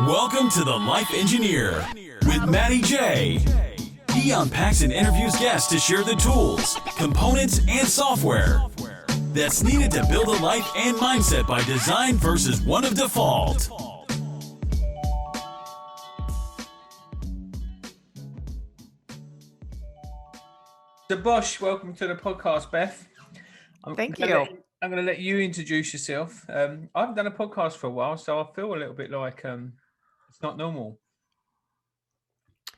Welcome to The Life Engineer with Matty J. He unpacks and interviews guests to share the tools, components, and software that's needed to build a life and mindset by design versus one of default. So Bosch, welcome to the podcast, Beth. Thank you. I'm going to let you introduce yourself. I haven't done a podcast for a while, so I feel a little bit like it's not normal.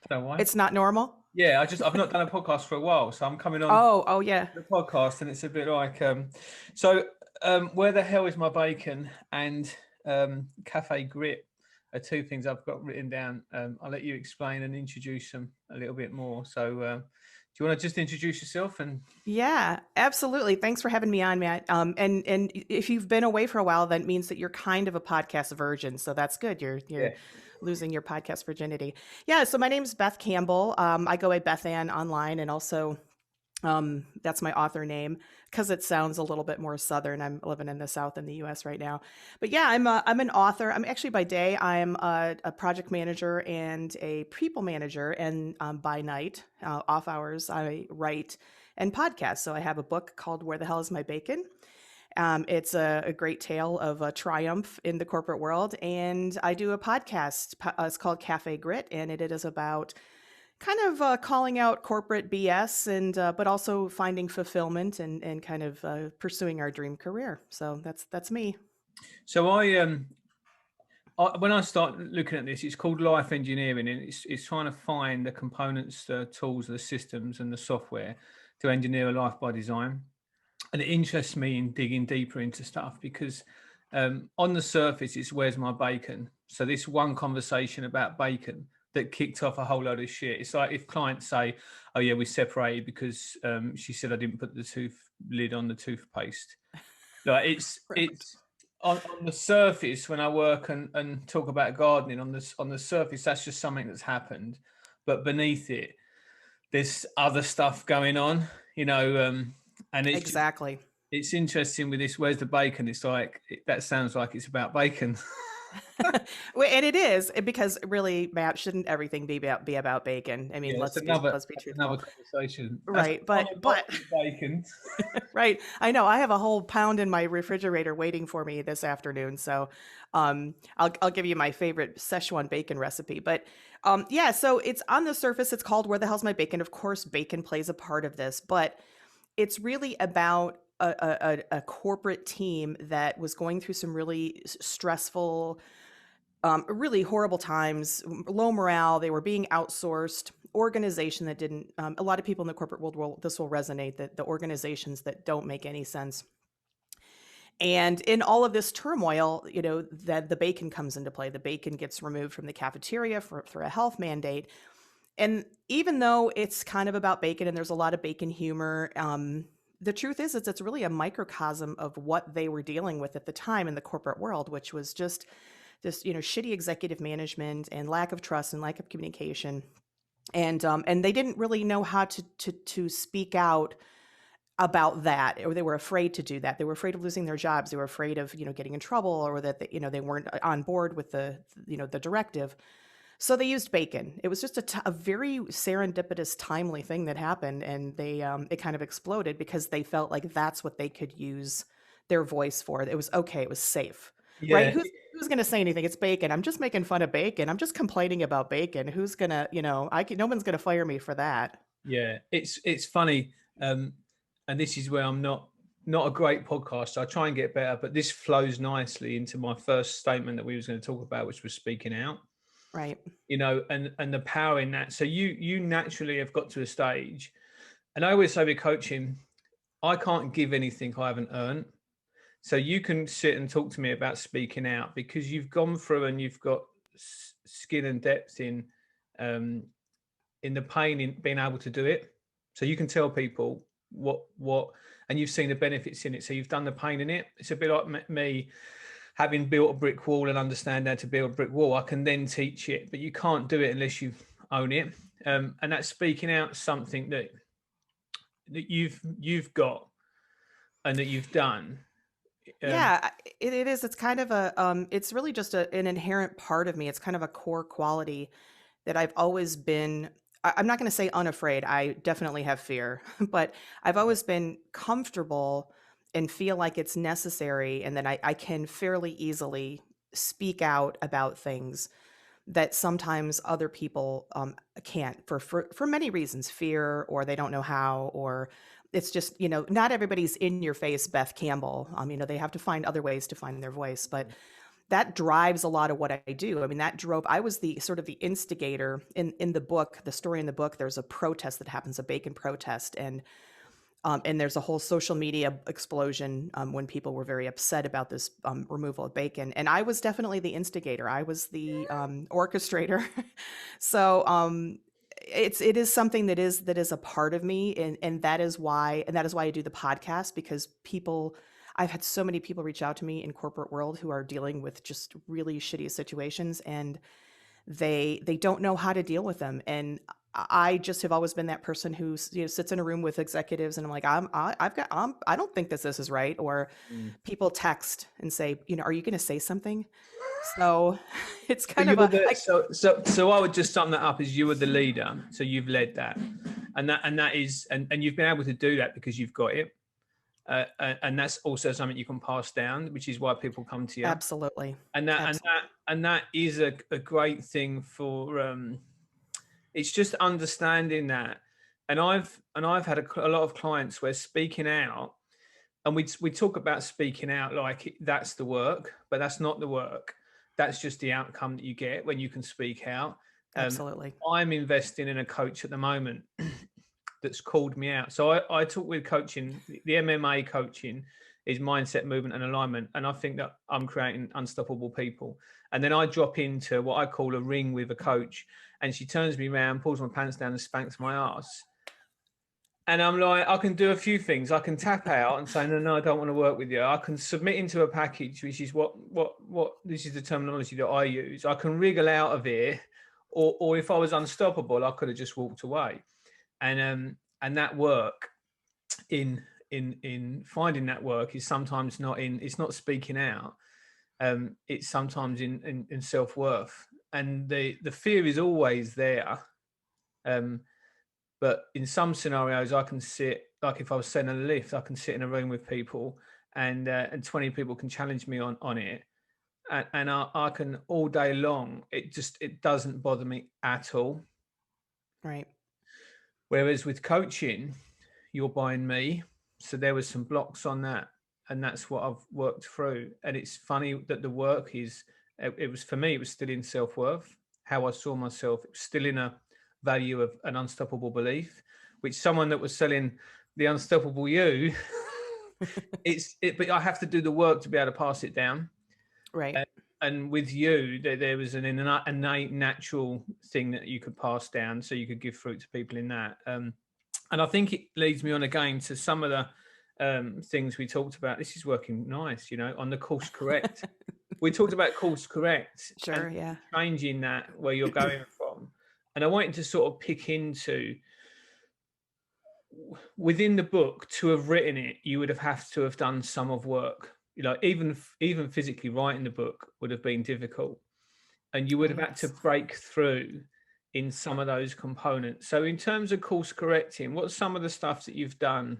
Don't know why. It's not normal? Yeah, I've not done a podcast for a while, so I'm coming on Oh yeah. the podcast, and it's a bit like where the hell is my bacon and cafe grit are two things I've got written down. I'll let you explain and introduce them a little bit more. So do you want to just introduce yourself? And Yeah, absolutely. Thanks for having me on, Matt. And if you've been away for a while, that means that you're kind of a podcast virgin. So that's good. You're losing your podcast virginity. Yeah. So my name's Beth Campbell. I go by Beth Anne online, and also that's my author name because it sounds a little bit more Southern. I'm living in the South in the U.S. right now, but yeah, I'm an author. I'm actually by day I'm a project manager and a people manager, and by night, off hours, I write and podcast. So I have a book called "Where the Hell Is My Bacon." It's a great tale of a triumph in the corporate world, and I do a podcast. It's called Cafe Grit, and it is about kind of calling out corporate BS and but also finding fulfillment and kind of pursuing our dream career. So that's me. so when I start looking at this, it's called life engineering, and it's trying to find the components, the tools, the systems, and the software to engineer a life by design. And it interests me in digging deeper into stuff because on the surface, it's where's my bacon. So this one conversation about bacon that kicked off a whole load of shit. It's like if clients say, "Oh yeah, we separated because she said I didn't put the tooth lid on the toothpaste." Like it's on the surface when I work and talk about gardening on the surface, that's just something that's happened, but beneath it, there's other stuff going on, and it's Exactly. It's interesting with this. Where's the bacon? It's like that sounds like it's about bacon. Well, and it is because really, Matt, shouldn't everything be about bacon? I mean, Yeah, let's be another truthful. conversation. Right, but bacon. right. I know I have a whole pound in my refrigerator waiting for me this afternoon. So I'll give you my favorite Szechuan bacon recipe. But yeah, so it's on the surface, it's called Where the Hell's My Bacon? Of course, bacon plays a part of this, but it's really about a corporate team that was going through some really stressful, really horrible times, low morale. They were being outsourced. Organization that didn't. A lot of people in the corporate world this will resonate. That the organizations that don't make any sense. And in all of this turmoil, that the bacon comes into play. The bacon gets removed from the cafeteria for a health mandate. And even though it's kind of about bacon and there's a lot of bacon humor, the truth is it's really a microcosm of what they were dealing with at the time in the corporate world, which was just this, shitty executive management and lack of trust and lack of communication. And they didn't really know how to speak out about that, or they were afraid to do that. They were afraid of losing their jobs. They were afraid of, getting in trouble, or that they weren't on board with the directive. So they used bacon. It was just a very serendipitous, timely thing that happened, and they it kind of exploded because they felt like that's what they could use their voice for. It was okay. It was safe, right? Who's going to say anything? It's bacon. I'm just making fun of bacon. I'm just complaining about bacon. Who's gonna, no one's gonna fire me for that. Yeah, it's funny, and this is where I'm not a great podcaster. I try and get better, but this flows nicely into my first statement that we was going to talk about, which was speaking out. Right. And the power in that. So you naturally have got to a stage, and I always say with coaching, I can't give anything I haven't earned. So you can sit and talk to me about speaking out because you've gone through and you've got skin and depth in the pain in being able to do it. So you can tell people what, and you've seen the benefits in it. So you've done the pain in it. It's a bit like me having built a brick wall and understand how to build a brick wall. I can then teach it, but you can't do it unless you own it. And that's speaking out something that you've got and that you've done. Yeah, it is. It's kind of it's really just an inherent part of me. It's kind of a core quality that I've always been. I'm not going to say unafraid. I definitely have fear, but I've always been comfortable and feel like it's necessary, and that I can fairly easily speak out about things that sometimes other people can't for many reasons, fear, or they don't know how, or it's just, not everybody's in your face Beth Campbell. They have to find other ways to find their voice, but that drives a lot of what I do. I mean, I was the sort of the instigator in the book, the story in the book. There's a protest that happens, a bacon protest, and there's a whole social media explosion when people were very upset about this removal of bacon. And I was definitely the instigator. I was the orchestrator. So it is something that is a part of me, and that is why I do the podcast, because I've had so many people reach out to me in corporate world who are dealing with just really shitty situations, and they don't know how to deal with them. And I just have always been that person who sits in a room with executives, and I'm like, I don't think this is right. Or Mm. people text and say, are you going to say something? So it's So kind you of were so I would just sum that up as you were the leader. So you've led that, and that is, and you've been able to do that because you've got it. And that's also something you can pass down, which is why people come to you. Absolutely. And that is a great thing for it's just understanding that. And I've had a lot of clients where speaking out, and we talk about speaking out like that's the work, but that's not the work. That's just the outcome that you get when you can speak out. Absolutely. I'm investing in a coach at the moment that's called me out. So I talk with coaching. The MMA coaching is mindset, movement, and alignment. And I think that I'm creating unstoppable people. And then I drop into what I call a ring with a coach, and she turns me around, pulls my pants down, and spanks my ass. And I'm like, I can do a few things. I can tap out and say, no, I don't want to work with you. I can submit into a package, which is what this is the terminology that I use. I can wriggle out of here, or if I was unstoppable, I could have just walked away. And that work in finding that work is sometimes it's not speaking out. It's sometimes in self-worth, and the fear is always there. But in some scenarios, I can sit, like if I was sitting in a lift, I can sit in a room with people, and 20 people can challenge me on it, and I can all day long. It doesn't bother me at all. Right. Whereas with coaching, you're buying me, so there was some blocks on that, and that's what I've worked through. And it's funny that the work is, it was for me, it was still in self-worth, how I saw myself. It was still in a value of an unstoppable belief, which someone that was selling the unstoppable you, but I have to do the work to be able to pass it down. Right. And with you, there was an innate natural thing that you could pass down, so you could give fruit to people in that. And I think it leads me on again to some of the things we talked about. This is working nice, on the course correct. We talked about course correct. Sure, and yeah. changing that where you're going from. And I wanted to sort of pick into, within the book, to have written it, you would have to have done some of work. Even physically writing the book would have been difficult, and you would have had to break through in some of those components. So in terms of course correcting, what's some of the stuff that you've done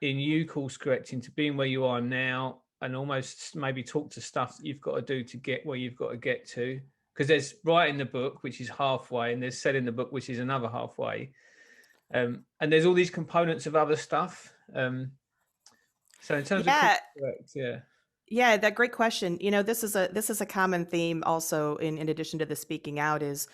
in you course correcting to being where you are now, and almost maybe talk to stuff that you've got to do to get where you've got to get to? Because there's writing the book, which is halfway, and there's selling the book, which is another halfway. And there's all these components of other stuff. So in terms of correct, yeah. Yeah, that great question. This is a common theme also in addition to the speaking out is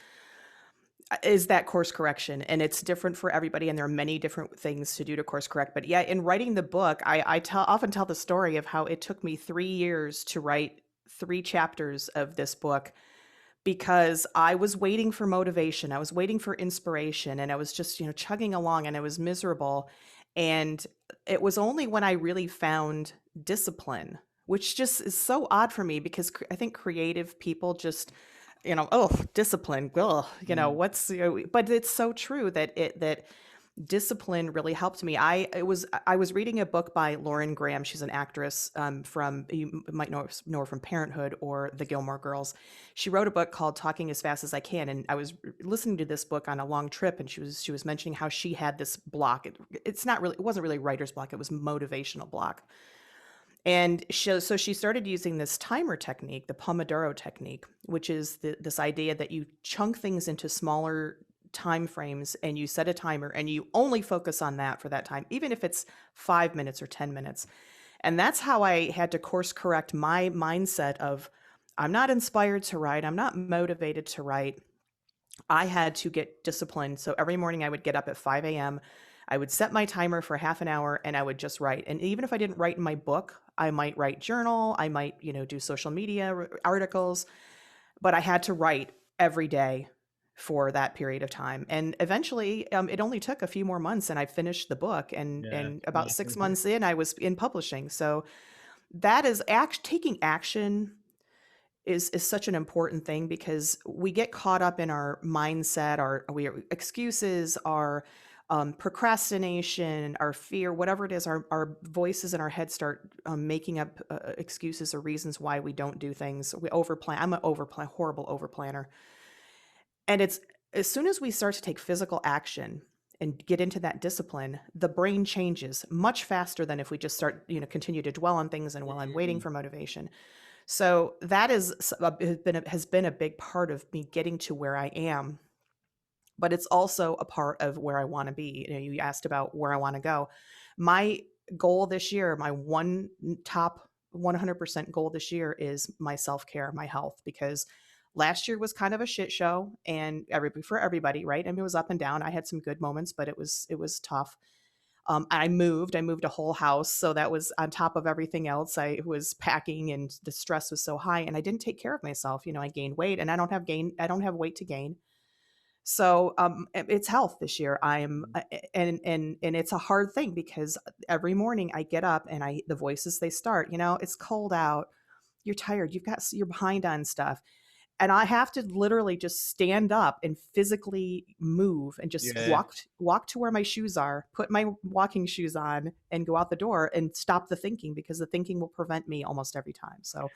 that course correction, and it's different for everybody, and there are many different things to do to course correct. But yeah, in writing the book, I often tell the story of how it took me 3 years to write 3 chapters of this book, because I was waiting for motivation, I was waiting for inspiration, and I was just chugging along, and I was miserable. And it was only when I really found discipline, which just is so odd for me, because I think creative people just discipline, but it's so true that discipline really helped me. I was reading a book by Lauren Graham. She's an actress, from, you might know her from Parenthood or The Gilmore Girls. She wrote a book called Talking as Fast as I Can, and I was listening to this book on a long trip, and she was mentioning how she had this block. It wasn't really writer's block. It was motivational block. And so she started using this timer technique, the Pomodoro technique, which is this idea that you chunk things into smaller time frames and you set a timer and you only focus on that for that time, even if it's 5 minutes or 10 minutes. And that's how I had to course correct my mindset of, I'm not inspired to write. I'm not motivated to write. I had to get disciplined. So every morning I would get up at 5 a.m. I would set my timer for half an hour and I would just write. And even if I didn't write in my book, I might write journal. I might, do social media articles, but I had to write every day for that period of time. And eventually it only took a few more months and I finished the book, and about 6 months in, I was in publishing. So that is taking action is such an important thing, because we get caught up in our mindset, our excuses, our procrastination, our fear, whatever it is. Our voices in our head start making up excuses or reasons why we don't do things. We overplan. I'm a horrible overplanner. And it's, as soon as we start to take physical action and get into that discipline, the brain changes much faster than if we just start, continue to dwell on things and while I'm waiting for motivation. So that has been a big part of me getting to where I am, but it's also a part of where I want to be. You asked about where I want to go. My goal this year, my top 100% goal this year is my self-care, my health, because last year was kind of a shit show, and for everybody, right? I mean, it was up and down. I had some good moments, but it was tough. I moved a whole house. So that was on top of everything else. I was packing and the stress was so high, and I didn't take care of myself. I gained weight, and I don't have weight to gain. So it's health this year. And it's a hard thing, because every morning I get up and the voices, they start, it's cold out. You're tired. You're behind on stuff. And I have to literally just stand up and physically move and just walk to where my shoes are, put my walking shoes on, and go out the door and stop the thinking, because the thinking will prevent me almost every time. So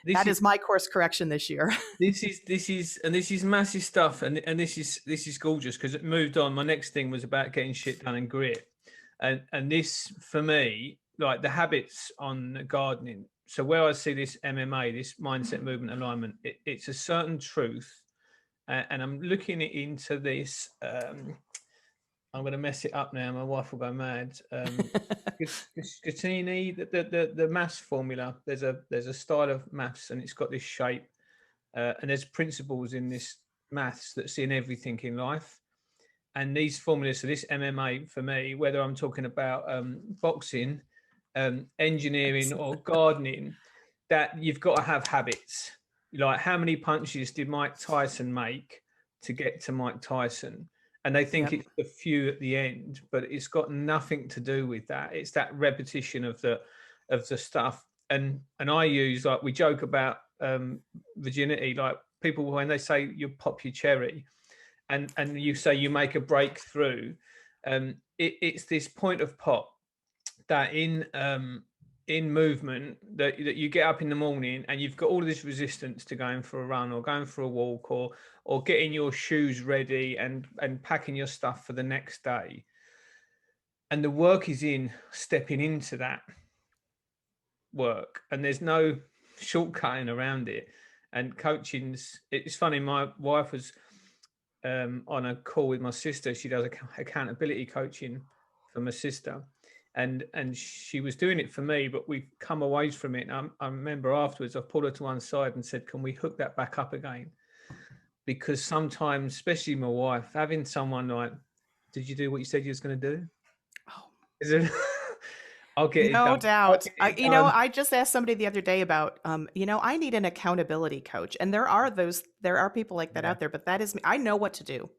that is my course correction this year. This is massive stuff. And this is gorgeous, because it moved on. My next thing was about getting shit done and grit. And this, for me, like the habits on gardening. So where I see this MMA, this mindset, movement, alignment, it's a certain truth. And I'm looking into this. I'm going to mess it up now. My wife will go mad. Scatini, the maths formula. There's a style of maths, and it's got this shape. And there's principles in this maths that's in everything in life. And these formulas, so this MMA for me, whether I'm talking about boxing, engineering or gardening, that you've got to have habits. Like, how many punches did Mike Tyson make to get to Mike Tyson? And they think it's a few at the end, but it's got nothing to do with that. It's that repetition of the stuff. And I use, like, we joke about virginity, like people, when they say you pop your cherry and you say you make a breakthrough, it's this point of pop that in movement, that you get up in the morning and you've got all of this resistance to going for a run or going for a walk or getting your shoes ready and packing your stuff for the next day. And the work is in stepping into that work, and there's no shortcutting around it. And it's funny, my wife was on a call with my sister. She does accountability coaching for my sister. And she was doing it for me, but we've come away from it. And I remember afterwards, I pulled her to one side and said, can we hook that back up again? Because sometimes, especially my wife, having someone like, did you do what you said you was going to do? Oh, is it? I'll get it done. No doubt. I just asked somebody the other day about, I need an accountability coach. And there are people like that out there, but that is me. I know what to do.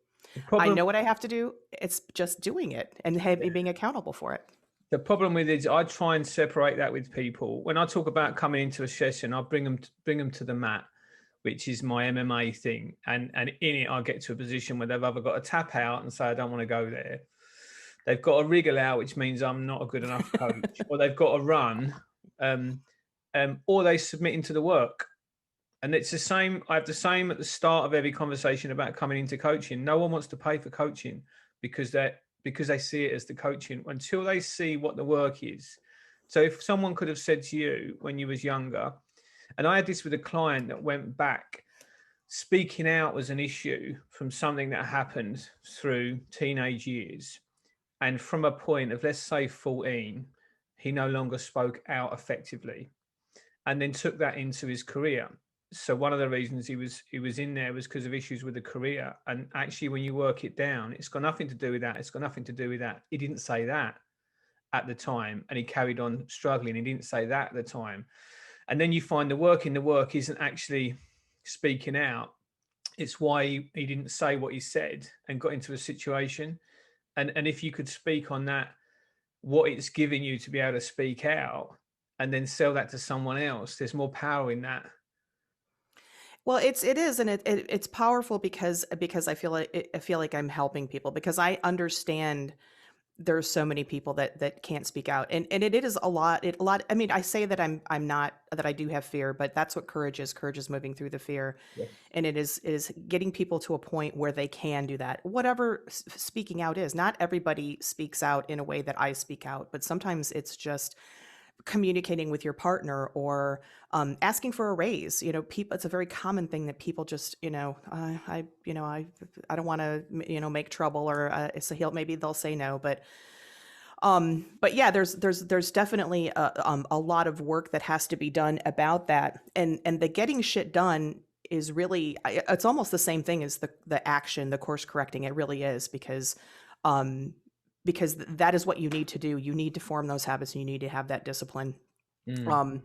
I know what I have to do. It's just doing it and being accountable for it. The problem with it is I try and separate that with people. When I talk about coming into a session, I bring them to the mat, which is my MMA thing. And in it, I get to a position where they've either got to tap out and say, I don't want to go there. they've got to wriggle out, which means I'm not a good enough coach, or they've got to run, or they submit into the work. And it's the same. I have the same at the start of every conversation about coming into coaching. No one wants to pay for coaching because they see it as the coaching until they see what the work is. So if someone could have said to you when you was younger, and I had this with a client that went back, speaking out was an issue from something that happened through teenage years. And from a point of, let's say 14, he no longer spoke out effectively, and then took that into his career. So one of the reasons he was in there was because of issues with the career. And actually, when you work it down, it's got nothing to do with that. It's got nothing to do with that. He didn't say that at the time, and he carried on struggling. He didn't say that at the time. And then you find the work in the work isn't actually speaking out. It's why he didn't say what he said and got into a situation. And if you could speak on that, what it's giving you to be able to speak out and then sell that to someone else, there's more power in that. Well, it is, and it's powerful because I feel like I'm helping people, because I understand there's so many people that can't speak out, and it is a lot. I mean, I say that I'm not, that I do have fear, but that's what courage is. Courage is moving through the fear, Yes. and it is getting people to a point where they can do that. Whatever speaking out is, not everybody speaks out in a way that I speak out, but sometimes it's just communicating with your partner, or asking for a raise. People, it's a very common thing that people just, I don't want to, make trouble, or so maybe they'll say no, but yeah, there's definitely a lot of work that has to be done about that, and the getting shit done is really, it's almost the same thing as the action, the course correcting. It really is, because that is what you need to do. You need to form those habits, and you need to have that discipline. Mm.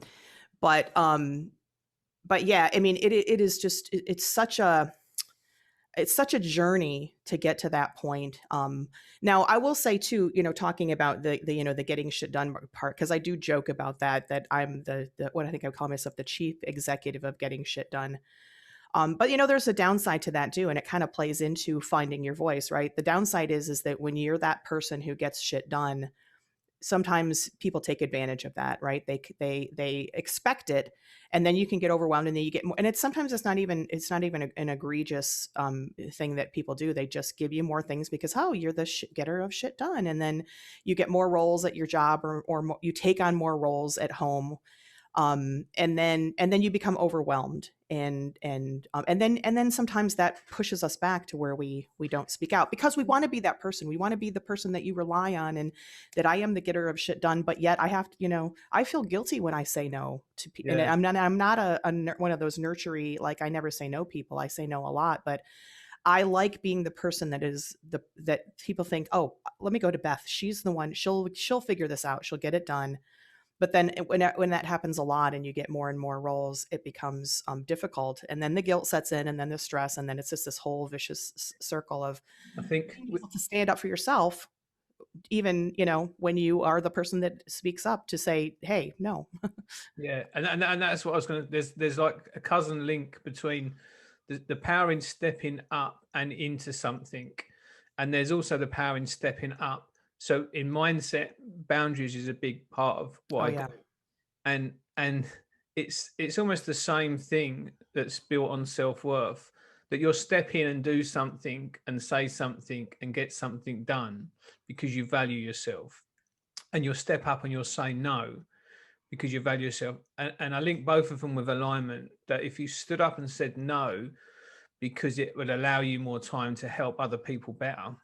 But yeah, I mean, it is just, it's such a journey to get to that point. Now I will say too, talking about the getting shit done part, because I do joke about that I'm the what I think I call myself, the chief executive of getting shit done. But there's a downside to that too, and it kind of plays into finding your voice, right? The downside is that when you're that person who gets shit done, sometimes people take advantage of that, right? They expect it, and then you can get overwhelmed, and then you get more. And it's not even an egregious thing that people do. They just give you more things because, oh, you're the getter of shit done, and then you get more roles at your job, or you take on more roles at home. And then you become overwhelmed, and then sometimes that pushes us back to where we don't speak out, because we want to be that person. We want to be the person that you rely on, and that I am the getter of shit done. But yet I have to, I feel guilty when I say no to people. Yeah. And I'm not one of those nurtury, like, I never say no people. I say no a lot, but I like being the person that people think, oh, let me go to Beth. She's the one. She'll figure this out. She'll get it done. But then when that happens a lot, and you get more and more roles, it becomes difficult. And then the guilt sets in, and then the stress. And then it's just this whole vicious circle of, I think being able to stand up for yourself, even, when you are the person that speaks up to say, hey, no. Yeah, and that's what I was going to. There's like a cousin link between the power in stepping up and into something, and there's also the power in stepping up. So in mindset, boundaries is a big part of what I Yeah. do. And it's almost the same thing that's built on self-worth, that you'll step in and do something and say something and get something done because you value yourself, and you'll step up and you'll say no because you value yourself. And I link both of them with alignment, that if you stood up and said no because it would allow you more time to help other people better,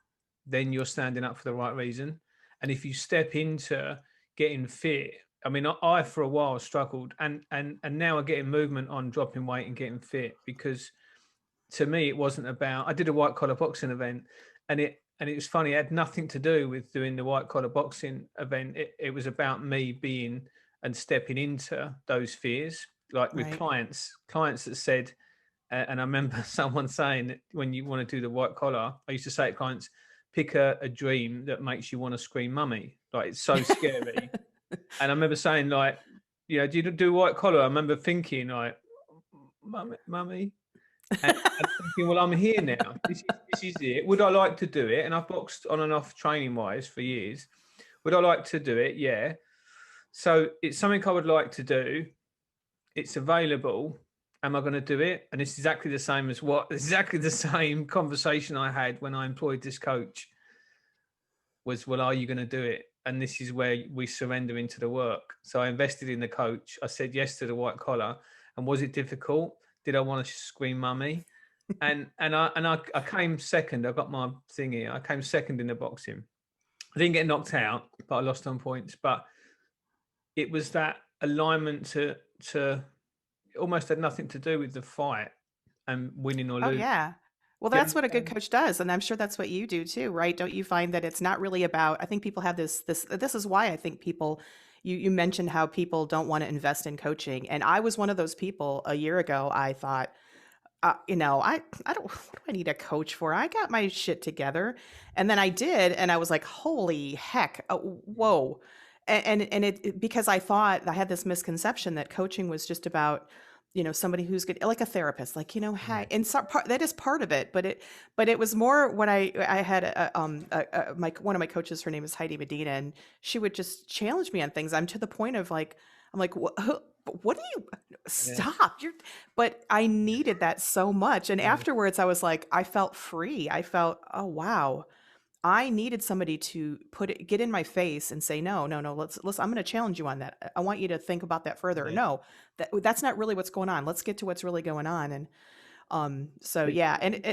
then you're standing up for the right reason. And if you step into getting fit, I mean, I for a while struggled, and now I'm getting movement on dropping weight and getting fit, because to me it wasn't about, I did a white collar boxing event, and it was funny, it had nothing to do with doing the white collar boxing event. It was about me being and stepping into those fears, like with Right. clients that said, and I remember someone saying that when you want to do the white collar, I used to say to clients, pick a dream that makes you want to scream mummy. Like, it's so scary. And I remember saying, like, do you do white collar? I remember thinking, like, mummy. and thinking, well, I'm here now. This is it. Would I like to do it? And I've boxed on and off training wise for years. Would I like to do it? Yeah. So it's something I would like to do. It's available. Am I going to do it? And it's exactly the same conversation I had when I employed this coach was, well, are you going to do it? And this is where we surrender into the work. So I invested in the coach. I said yes to the white collar. And was it difficult? Did I want to scream mummy? And I came second. I got my thing here. I came second in the boxing. I didn't get knocked out, but I lost on points. But it was that alignment to it almost had nothing to do with the fight and winning or Oh, losing. yeah. Well, Do you that's what a good understand? coach does, and I'm sure that's what you do too, right? Don't you find that it's not really about, I think people have this is why I think people, you mentioned how people don't want to invest in coaching, and I was one of those people a year ago. I thought, I don't, what do I need a coach for? I got my shit together. And then I did, and I was like, holy heck, whoa. And because I thought I had this misconception that coaching was just about, somebody who's good, like a therapist, like, hey, and so that is part of it, but it was more what I had, one of my coaches, her name is Heidi Medina, and she would just challenge me on things. I'm to the point of like, I'm like, what do you Yeah. stop? But I needed that so much. And Yeah. afterwards I was like, I felt free. I felt, oh, wow. I needed somebody to get in my face and say, no, no, no, let's, I'm going to challenge you on that. I want you to think about that further. Yeah. No, that's not really what's going on. Let's get to what's really going on. And, so It's yeah. And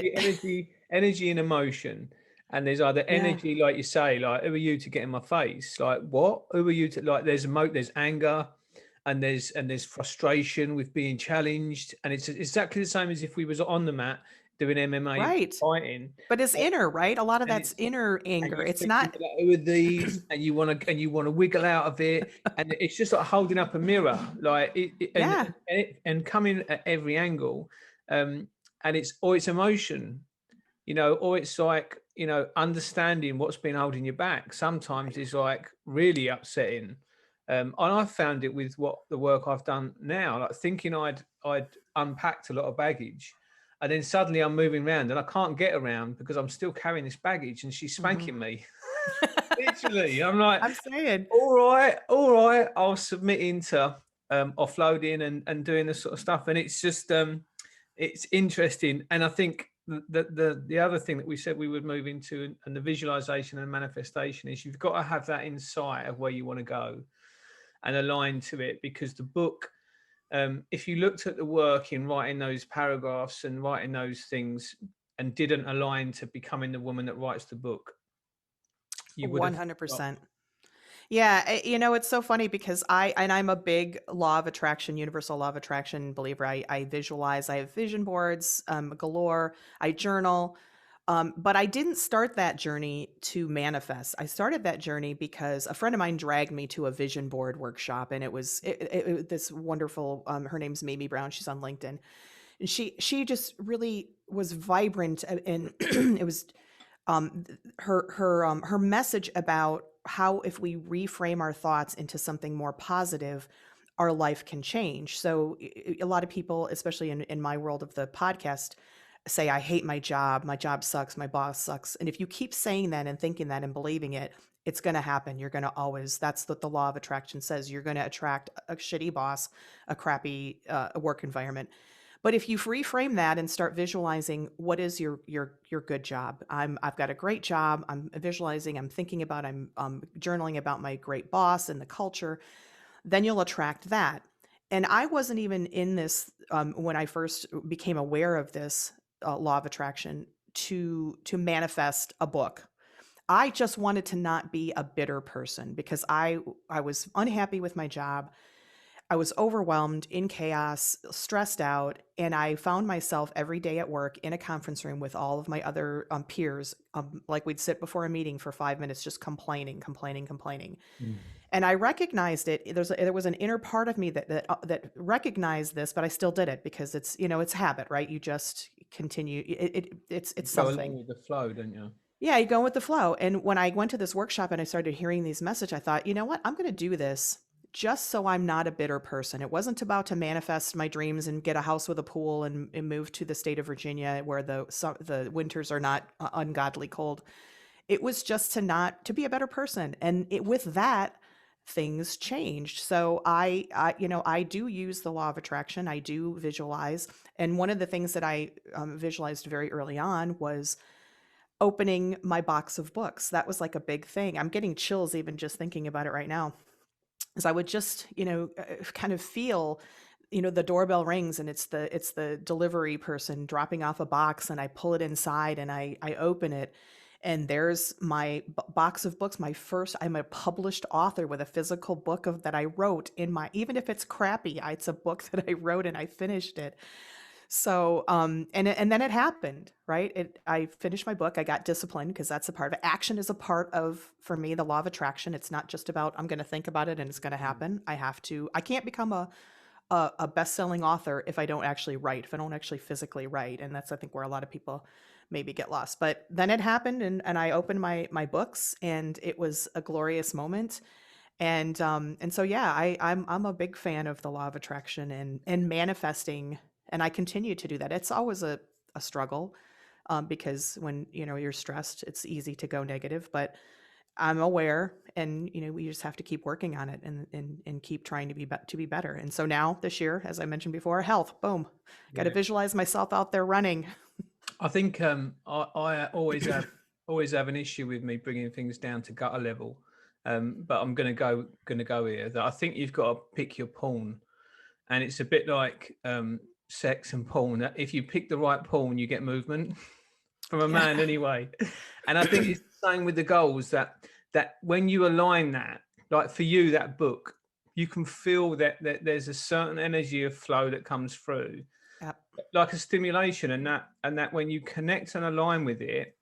energy and emotion. And there's either yeah, energy, like you say, like, who are you to get in my face? Like, what? Who are you to, like, there's anger, and there's frustration with being challenged. And it's exactly the same as if we was on the mat doing MMA right. fighting. But it's And inner, right? A lot of and that's it's inner and anger. you're It's thinking not, like, who are these? And you want to wiggle out of it. And it's just like holding up a mirror, like yeah, and coming at every angle. Um, and it's emotion, or it's like, understanding what's been holding you back sometimes right. is like really upsetting. And I've found it with the work I've done now, like thinking I'd unpacked a lot of baggage, and then suddenly I'm moving around and I can't get around because I'm still carrying this baggage, and she's Mhm. spanking me. Literally, I'm like, I'm saying, all right, I'll submit into offloading and doing this sort of stuff, and it's just it's interesting. And I think the other thing that we said we would move into, and the visualization and manifestation, is you've got to have that insight of where you want to go and align to it, because the book, if you looked at the work in writing those paragraphs and writing those things and didn't align to becoming the woman that writes the book, you would have stopped. 100%. Yeah, it's so funny because I'm a big law of attraction, universal law of attraction believer. I visualize, I have vision boards, galore, I journal. But I didn't start that journey to manifest. I started that journey because a friend of mine dragged me to a vision board workshop, and it was this wonderful. Her name's Mamie Brown. She's on LinkedIn, and she just really was vibrant, and it was her message about how if we reframe our thoughts into something more positive, our life can change. So a lot of people, especially in my world of the podcast, say, I hate my job sucks, my boss sucks. And if you keep saying that and thinking that and believing it, it's going to happen. You're going to always, that's what the law of attraction says. You're going to attract a shitty boss, a crappy work environment. But if you reframe that and start visualizing what is your good job, I've got a great job. I'm visualizing. I'm thinking about. I'm journaling about my great boss and the culture. Then you'll attract that. And I wasn't even in this when I first became aware of this law of attraction to manifest a book. I just wanted to not be a bitter person because I was unhappy with my job. I was overwhelmed, in chaos, stressed out, and I found myself every day at work in a conference room with all of my other peers. Like we'd sit before a meeting for 5 minutes, just complaining, complaining, complaining. Mm. And I recognized it. There was an inner part of me that recognized this, but I still did it because it's habit, right? You just continue. You It's go along something. with the flow, don't you? Yeah, you go with the flow. And when I went to this workshop and I started hearing these messages, I thought, you know what? I'm going to do this just so I'm not a bitter person. It wasn't about to manifest my dreams and get a house with a pool and move to the state of Virginia where the winters are not ungodly cold. It was just to be a better person. And with that, things changed. So I do use the law of attraction. I do visualize. And one of the things that I visualized very early on was opening my box of books. That was like a big thing. I'm getting chills even just thinking about it right now. As I would just, kind of feel, the doorbell rings and it's the delivery person dropping off a box, and I pull it inside and I open it, and there's my box of books. I'm a published author with a physical book that I wrote even if it's crappy, it's a book that I wrote and I finished it. So, and then it happened, right? I finished my book. I got disciplined because that's a part of it. Action is a part of, for me, the law of attraction. It's not just about, I'm going to think about it and it's going to happen. I can't become a best-selling author if I don't actually write, if I don't actually physically write. And that's, I think, where a lot of people maybe get lost. But then it happened, and I opened my books, and it was a glorious moment. And so, yeah, I'm a big fan of the law of attraction and manifesting. And I continue to do that. It's always a struggle, because when, you're stressed, it's easy to go negative, but I'm aware, and, we just have to keep working on it and keep trying to be better. And so now this year, as I mentioned before, health, boom, got to visualize myself out there running. I think I always have an issue with me bringing things down to gutter level. But I'm going to go here that I think you've got to pick your pawn, and it's a bit like sex and porn. If you pick the right pawn, you get movement from a man anyway. And I think it's the same with the goals, that when you align that, like for you, that book, you can feel that there's a certain energy of flow that comes through, like a stimulation, and that when you connect and align with it,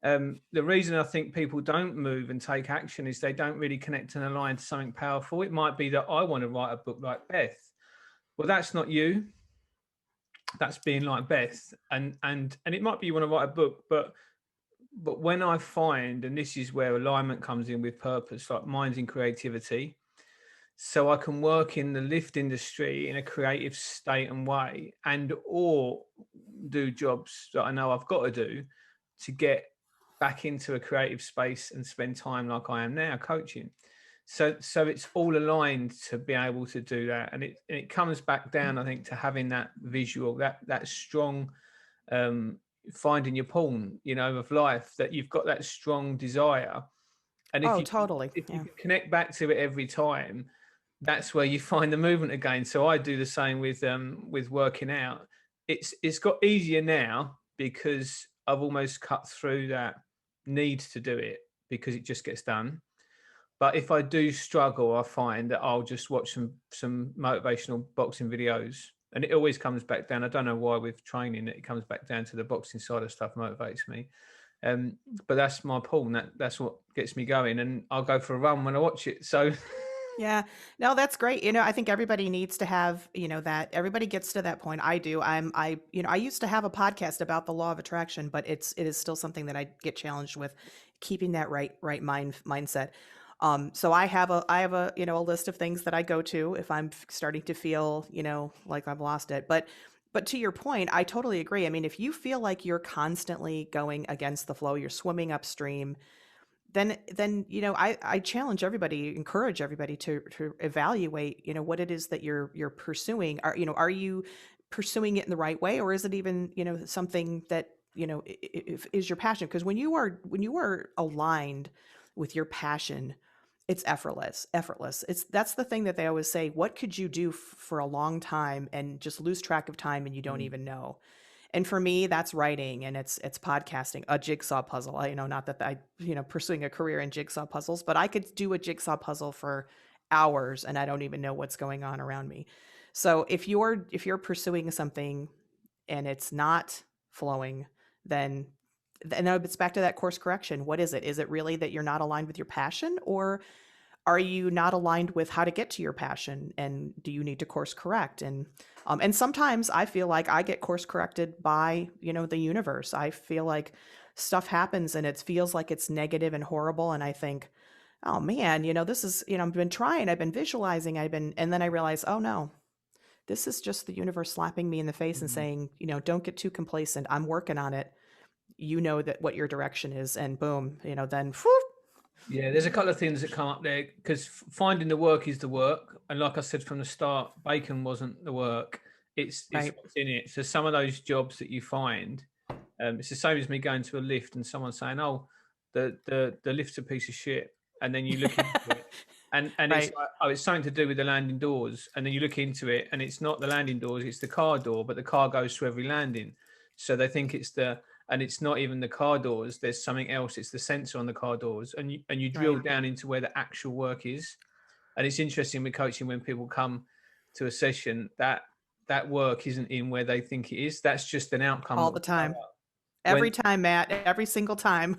the reason I think people don't move and take action is they don't really connect and align to something powerful. It might be that I want to write a book like Beth. Well, that's not you. That's being like Beth. And it might be you want to write a book, but when I find, and this is where alignment comes in with purpose, like mine's in creativity, so I can work in the lift industry in a creative state and way, or do jobs that I know I've got to do to get back into a creative space and spend time like I am now coaching. So it's all aligned to be able to do that. And it comes back down, I think, to having that visual, that strong, finding your pawn, of life, that you've got that strong desire. And if you connect back to it every time, that's where you find the movement again. So I do the same with working out. It's got easier now because I've almost cut through that need to do it, because it just gets done. But if I do struggle, I find that I'll just watch some motivational boxing videos, and it always comes back down. I don't know why with training it comes back down to the boxing side of stuff motivates me. But that's my pull. That's what gets me going, and I'll go for a run when I watch it. So yeah, no, that's great. I think everybody needs to have, that everybody gets to that point. I do. I used to have a podcast about the law of attraction, but it is still something that I get challenged with, keeping that right mindset. So I have a list of things that I go to if I'm starting to feel, like I've lost it. But to your point, I totally agree. I mean, if you feel like you're constantly going against the flow, you're swimming upstream, then I challenge everybody, encourage everybody to evaluate, what it is that you're pursuing. Are you pursuing it in the right way, or is it even, something that, is your passion? Because when you are aligned with your passion, it's effortless. That's the thing that they always say. What could you do for a long time and just lose track of time and you don't even know? And for me, that's writing, and it's podcasting, a jigsaw puzzle. Not that I, pursuing a career in jigsaw puzzles, but I could do a jigsaw puzzle for hours and I don't even know what's going on around me. So if you're pursuing something and it's not flowing, then it's back to that course correction. What is it? Is it really that you're not aligned with your passion, or are you not aligned with how to get to your passion? And do you need to course correct? And sometimes I feel like I get course corrected by, the universe. I feel like stuff happens and it feels like it's negative and horrible. And I think, oh man, this is, I've been trying, I've been visualizing, and then I realized, oh no, this is just the universe slapping me in the face and Mhm. saying, don't get too complacent. I'm working on it. You know that what your direction is, and boom, then whew, Yeah, there's a couple of things that come up there because finding the work is the work, and like I said from the start, bacon wasn't the work. It's right. what's in it. So some of those jobs that you find, it's the same as me going to a lift and someone saying, "Oh, the lift's a piece of shit," and then you look into it, and it's Right. like, "Oh, it's something to do with the landing doors," and then you look into it, and it's not the landing doors, it's the car door, but the car goes through every landing, so they think it's the and it's not even the car doors. There's something else. It's the sensor on the car doors, and you drill Right. down into where the actual work is. And it's interesting with coaching when people come to a session that that work isn't in where they think it is. That's just an outcome All that the will show time. up Every when time, Matt, every single time.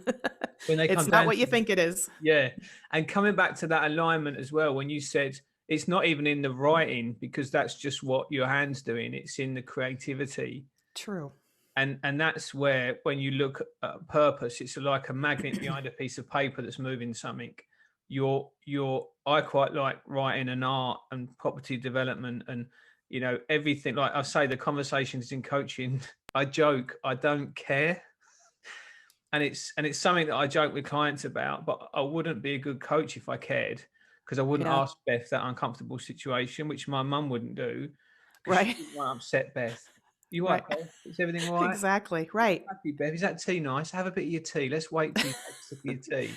when they It's come not down what you to think it is. yeah. And coming back to that alignment as well, when you said it's not even in the writing because that's just what your hand's doing. It's in the creativity True. and that's where when you look at purpose it's like a magnet behind a piece of paper that's moving something. Your I quite like writing and art and property development and everything. Like I say, the conversations in coaching, I joke I don't care, and it's something that I joke with clients about, but I wouldn't be a good coach if I cared, because I wouldn't Yeah. ask Beth that uncomfortable situation, which my mum wouldn't do, because she Right. didn't want to upset Beth. You all right, Right. Beth? Is everything all right? Exactly. Right. Happy, Bev. Is that tea nice? Have a bit of your tea. Let's wait till you take a sip of your tea.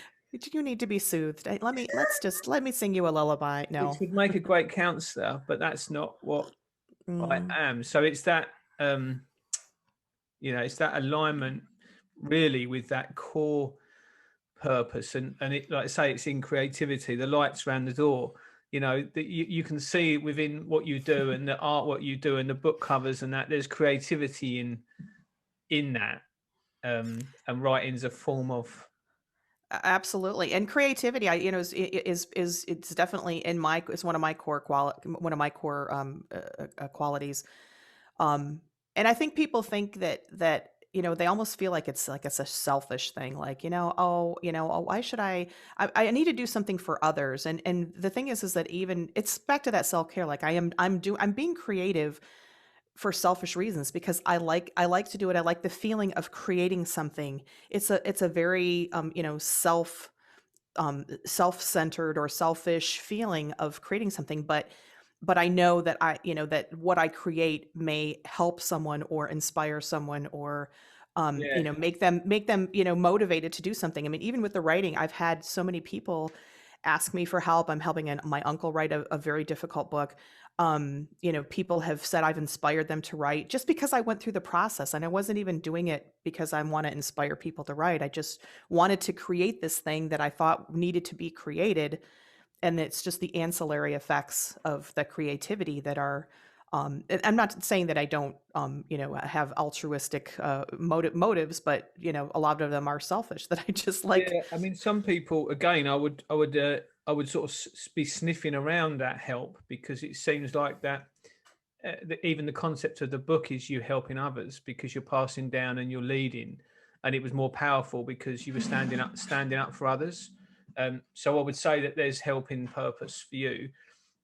You need to be soothed. Let me sing you a lullaby. Which No. would make a great counselor, but that's not what I Mm, am. So it's that um, it's that alignment really with that core purpose and it, like I say, it's in creativity, the lights around the door, that you can see within what you do and the art, what you do and the book covers and that there's creativity in that. And writing's a form of absolutely. And creativity, is it's definitely in my is one of my core qualities. Um, and I think people think that they almost feel like it's a selfish thing, like oh, why should I need to do something for others, and the thing is that even it's back to that self care. Like I'm being creative for selfish reasons because I like to do it. I like the feeling of creating something. It's a very self-centered or selfish feeling of creating something, but I know that that what I create may help someone or inspire someone or yeah. make them motivated to do something. I mean, even with the writing, I've had so many people ask me for help. I'm helping my uncle write a very difficult book. People have said I've inspired them to write just because I went through the process, and I wasn't even doing it because I want to inspire people to write. I just wanted to create this thing that I thought needed to be created, and it's just the ancillary effects of the creativity that are and I'm not saying that I don't have altruistic motives, but a lot of them are selfish that I just like. Yeah, I mean, some people again, I would sort of be sniffing around that help because it seems like that. Even the concept of the book is you helping others because you're passing down and you're leading, and it was more powerful because you were standing up for others. So I would say that there's helping purpose for you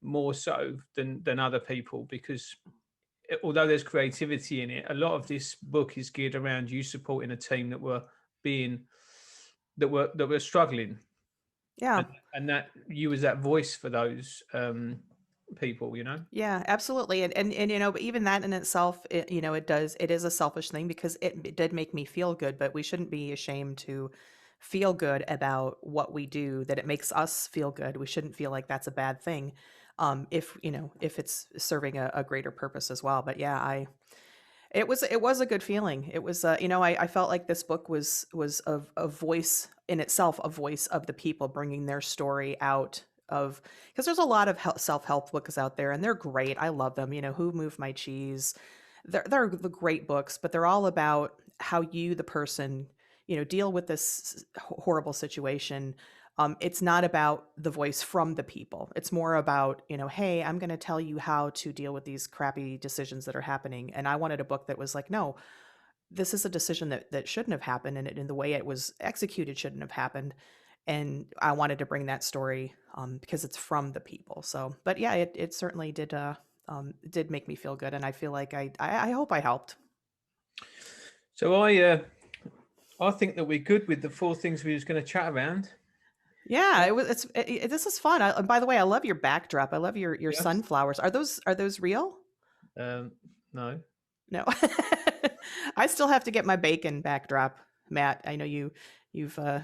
more so than other people because although there's creativity in it, a lot of this book is geared around you supporting a team being that were struggling, Yeah. and, and that you was that voice for those people. Yeah, absolutely. And but even that in itself, it is a selfish thing because it did make me feel good, but we shouldn't be ashamed to feel good about what we do, that it makes us feel good. We shouldn't feel like that's a bad thing. If it's serving a greater purpose as well. But yeah, it was a good feeling. It was I felt like this book was a voice in itself, a voice of the people bringing their story out of, because there's a lot of self-help books out there and they're great. I love them. Who Moved My Cheese. They're the great books, but they're all about how you, the person, deal with this horrible situation. It's not about the voice from the people. It's more about, hey, I'm going to tell you how to deal with these crappy decisions that are happening. And I wanted a book that was like, no, this is a decision that shouldn't have happened, and the way it was executed shouldn't have happened. And I wanted to bring that story because it's from the people. So, but yeah, it certainly did make me feel good, and I feel like I hope I helped. So I think that we're good with the 4 things we was going to chat around. Yeah, it was. This is fun. And by the way, I love your backdrop. I love your Yes. sunflowers. Are those real? No. No, I still have to get my bacon backdrop, Matt. I know you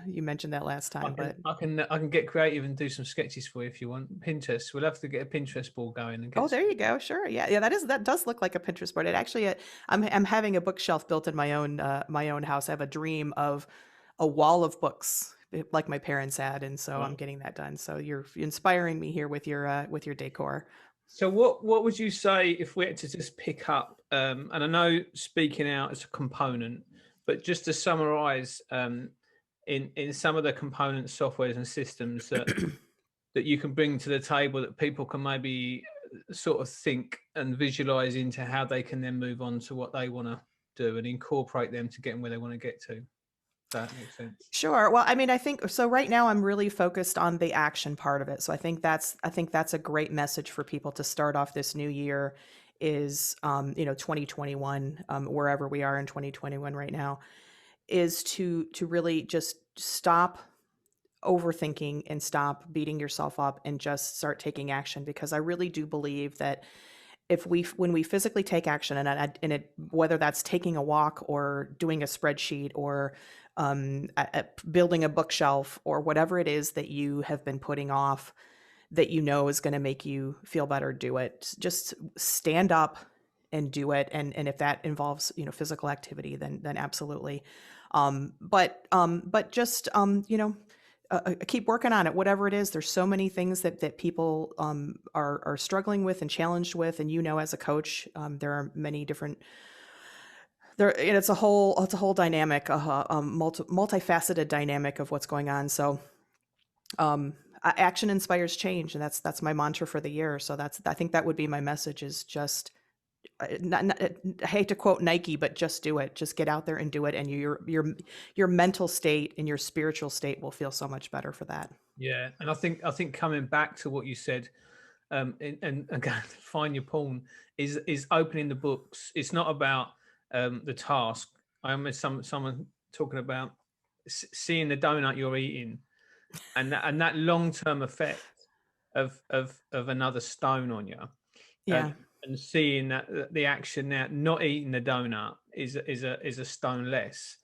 mentioned that last I time, can but I can I can get creative and do some sketches for you if you want. Pinterest. We'll have to get a Pinterest board going and oh, get there some. you go. Sure, yeah, yeah. That does look like a Pinterest board. It actually, I'm having a bookshelf built in my own house. I have a dream of a wall of books like my parents had, and so I'm Right. getting that done. So you're inspiring me here with your decor. So what would you say if we had to just pick up? And I know speaking out is a component, but just to summarise, in some of the components, softwares, and systems that you can bring to the table that people can maybe sort of think and visualize into how they can then move on to what they want to do and incorporate them to get where they want to get to. If that makes sense. Sure. Well, I mean, I think so. Right now, I'm really focused on the action part of it. So I think that's a great message for people to start off this new year. Is 2021, wherever we are in 2021 right now, is to really just stop overthinking and stop beating yourself up and just start taking action, because I really do believe that if when we physically take action, and it, whether that's taking a walk or doing a spreadsheet or building a bookshelf or whatever it is that you have been putting off, that is going to make you feel better, do it. Just stand up and do it. And if that involves physical activity, then absolutely. But just keep working on it, whatever it is. There's so many things that people are struggling with and challenged with, and as a coach, there are many different. There, and it's a whole dynamic, multifaceted dynamic of what's going on. So, action inspires change, and that's my mantra for the year. So I think that would be my message: is just I hate to quote Nike, but just do it. Just get out there and do it, and your mental state and your spiritual state will feel so much better for that. Yeah, and I think coming back to what you said, and again, find your porn is opening the books. It's not about the task. I remember someone talking about seeing the donut you're eating, and that long term effect of another stone on you, and Yeah. and seeing that the action now, not eating the donut is a stone less,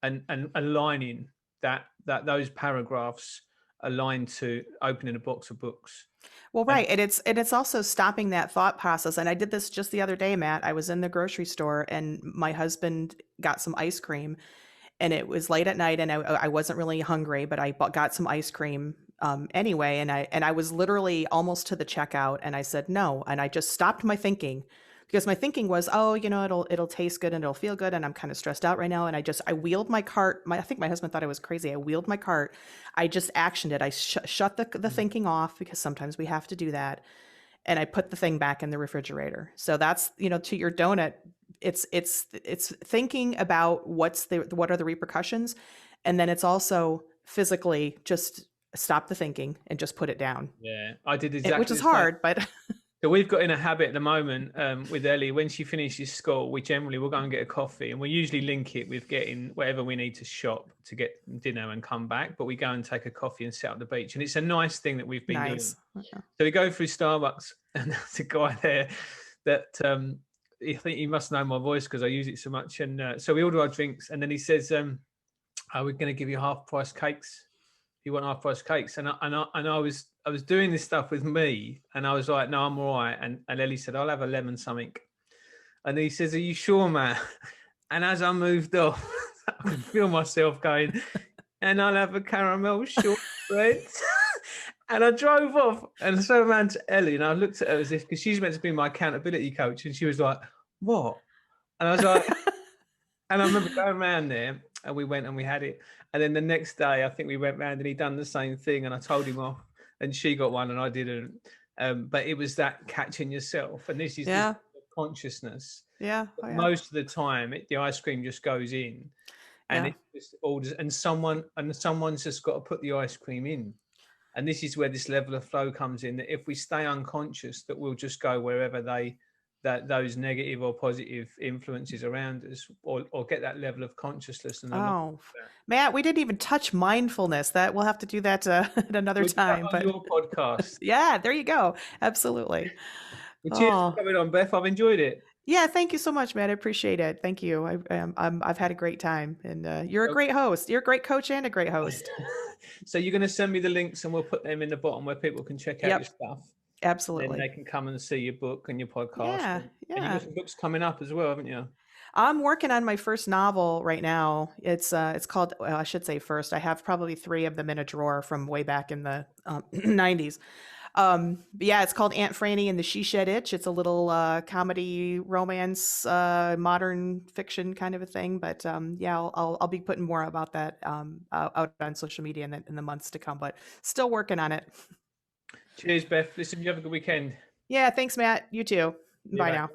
and aligning that those paragraphs aligned to opening a box of books. Well, And right. And it's also stopping that thought process. And I did this just the other day, Matt. I was in the grocery store and my husband got some ice cream, and it was late at night, and I wasn't really hungry, but I got some ice cream anyway. And I was literally almost to the checkout, and I said no. And I just stopped my thinking, because my thinking was, oh, it'll taste good and it'll feel good. And I'm kind of stressed out right now. And I wheeled my cart. I think my husband thought I was crazy. I wheeled my cart. I just actioned it. I shut the thinking off, because sometimes we have to do that. And I put the thing back in the refrigerator. So that's, to your donut, it's thinking about what are the repercussions, and then it's also physically just stop the thinking and just put it down, yeah, I did which exactly is the same. hard, but So we've got in a habit at the moment with Ellie, when she finishes school, we generally will go and get a coffee, and we usually link it with getting whatever we need to shop to get dinner and come back. But we go and take a coffee and sit at the beach, and it's a nice thing that we've been doing. nice. Yeah. So we go through Starbucks, and there's a guy there that I think he must know my voice because I use it so much. And so we order our drinks, and then he says, "Are we going to give you half price cakes? If you want half price cakes?" And I was doing this stuff with me, and I was like, "No, I'm all right." And Ellie said, "I'll have a lemon something." And he says, "Are you sure, Matt?" And as I moved off, I could feel myself going, "And I'll have a caramel shortbread." And I drove off, and I turned around to Ellie, and I looked at her as if, because she's meant to be my accountability coach, and she was like, "What?" And I was like, and I remember going around there, and we went and we had it. And then the next day, I think we went round and he done the same thing, and I told him off, and she got one and I didn't. But it was that catching yourself, and this is this Yeah. consciousness. Yeah. Oh, yeah. Most of the time, the ice cream just goes in, and Yeah. it just orders, and someone's just got to put the ice cream in. And this is where this level of flow comes in, that if we stay unconscious, that we'll just go wherever those negative or positive influences around us, or get that level of consciousness and awareness. Oh, Matt, we didn't even touch mindfulness. That we'll have to do that at another We'll do that time. on But your podcast. yeah, there you go. Absolutely. Well, cheers for Oh, coming on, Beth. I've enjoyed it. yeah. Thank you so much, Matt. I appreciate it. Thank you. I've had a great time, and you're a great host. You're a great coach and a great host. So you're going to send me the links, and we'll put them in the bottom where people can check out Yep. your stuff. Absolutely. Then they can come and see your book and your podcast. Yeah. And you've Yeah. got some books coming up as well, haven't you? I'm working on my first novel right now. It's called, well, I should say first. I have probably 3 of them in a drawer from way back in the 90s. But yeah, it's called Aunt Franny and the She Shed Itch. It's a little comedy, romance, modern fiction kind of a thing. But yeah, I'll be putting more about that out on social media in the months to come. But still working on it. Cheers, Beth. Listen, you have a good weekend. Yeah, thanks, Matt. You too. Yeah, Bye bye. now.